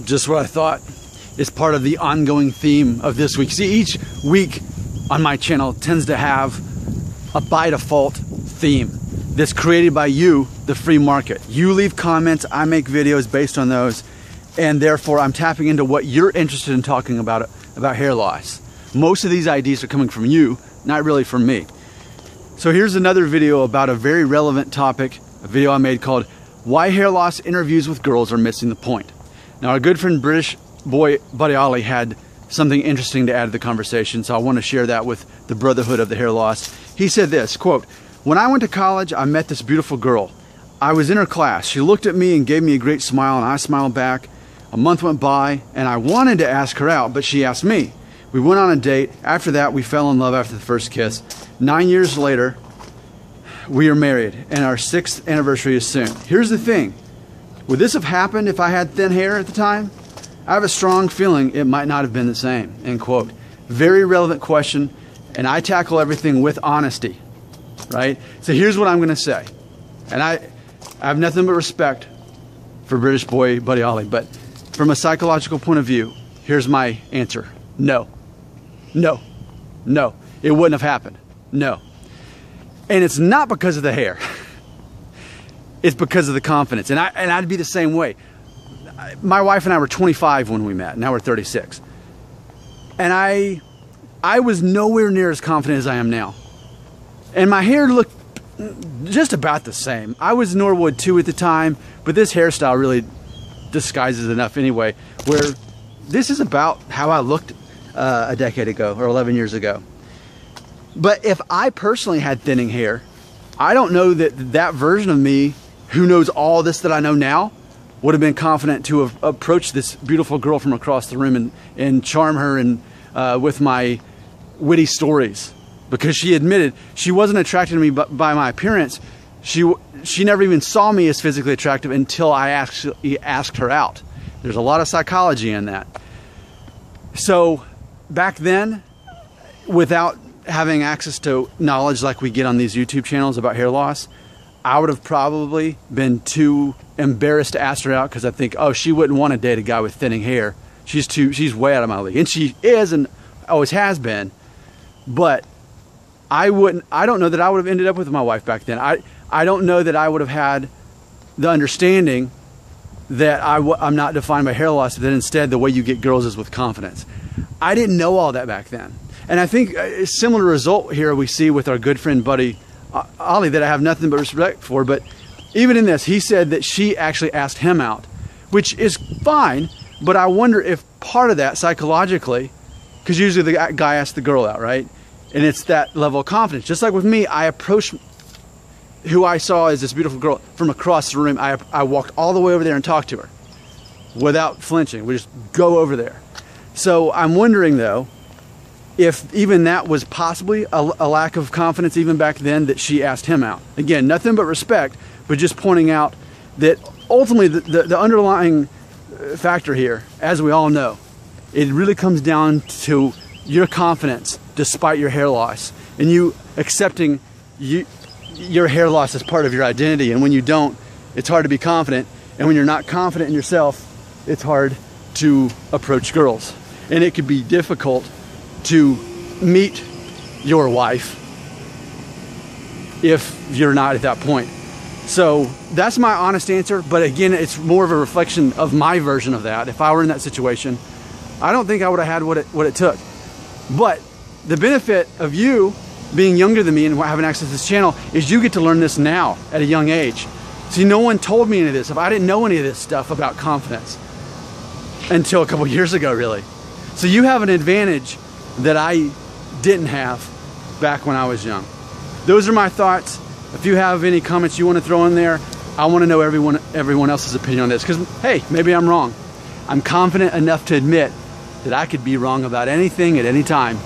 Just what I thought. It's part of the ongoing theme of this week. See, each week on my channel tends to have a by default theme that's created by you, the free market. You leave comments, I make videos based on those, and therefore I'm tapping into what you're interested in talking about hair loss. Most of these ideas are coming from you, not really from me. So here's another video about a very relevant topic, a video I made called Why Hair Loss Interviews with Girls Are Missing the Point. Now, our good friend British boy Buddy Ollie had something interesting to add to the conversation, so I want to share that with the brotherhood of the hair loss. He said this, quote, "When I went to college, I met this beautiful girl. I was in her class. She looked at me and gave me a great smile, and I smiled back. A month went by, and I wanted to ask her out, but she asked me. We went on a date. After that, we fell in love after the first kiss. 9 years later, we are married, and our 6th anniversary is soon. Here's the thing. Would this have happened if I had thin hair at the time? I have a strong feeling it might not have been the same," end quote. Very relevant question, and I tackle everything with honesty, right? So here's what I'm going to say. And I have nothing but respect for British boy Buddy Ollie, but from a psychological point of view, here's my answer. No. No. No. It wouldn't have happened. No. And it's not because of the hair. It's because of the confidence. And I'd be the same way. My wife and I were 25 when we met. Now we're 36. And I was nowhere near as confident as I am now. And my hair looked just about the same. I was Norwood 2 at the time, but this hairstyle really disguises enough anyway, where this is about how I looked a decade ago or 11 years ago. But if I personally had thinning hair, I don't know that that version of me who knows all this that I know now would have been confident to have approached this beautiful girl from across the room and charm her and with my witty stories, because she admitted she wasn't attracted to me by my appearance. She never even saw me as physically attractive until I actually asked her out. There's a lot of psychology in that. So back then, without having access to knowledge like we get on these YouTube channels about hair loss, I would have probably been too embarrassed to ask her out, because I think, oh, she wouldn't want to date a guy with thinning hair. She's way out of my league. And she is and always has been. But I don't know that I would have ended up with my wife back then. I don't know that I would have had the understanding that I'm not defined by hair loss, but that instead the way you get girls is with confidence. I didn't know all that back then. And I think a similar result here we see with our good friend Buddy Ollie that I have nothing but respect for. But even in this, he said that she actually asked him out, which is fine. But I wonder if part of that psychologically, because usually the guy asks the girl out, right? And it's that level of confidence. Just like with me, I approached who I saw as this beautiful girl from across the room. I walked all the way over there and talked to her without flinching. We just go over there. So I'm wondering though, if even that was possibly a lack of confidence even back then, that she asked him out. Again, nothing but respect, but just pointing out that ultimately the underlying factor here, as we all know, it really comes down to your confidence despite your hair loss, and you accepting your hair loss as part of your identity. And when you don't, it's hard to be confident. And when you're not confident in yourself, it's hard to approach girls. And it could be difficult to meet your wife if you're not at that point. So that's my honest answer. But again, it's more of a reflection of my version of that. If I were in that situation, I don't think I would have had what it took. But the benefit of you being younger than me and having access to this channel is you get to learn this now at a young age. See, no one told me any of this. If I didn't know any of this stuff about confidence until a couple years ago, really. So you have an advantage that I didn't have back when I was young. Those are my thoughts. If you have any comments you want to throw in there, I want to know everyone else's opinion on this, because hey, maybe I'm wrong. I'm confident enough to admit that I could be wrong about anything at any time.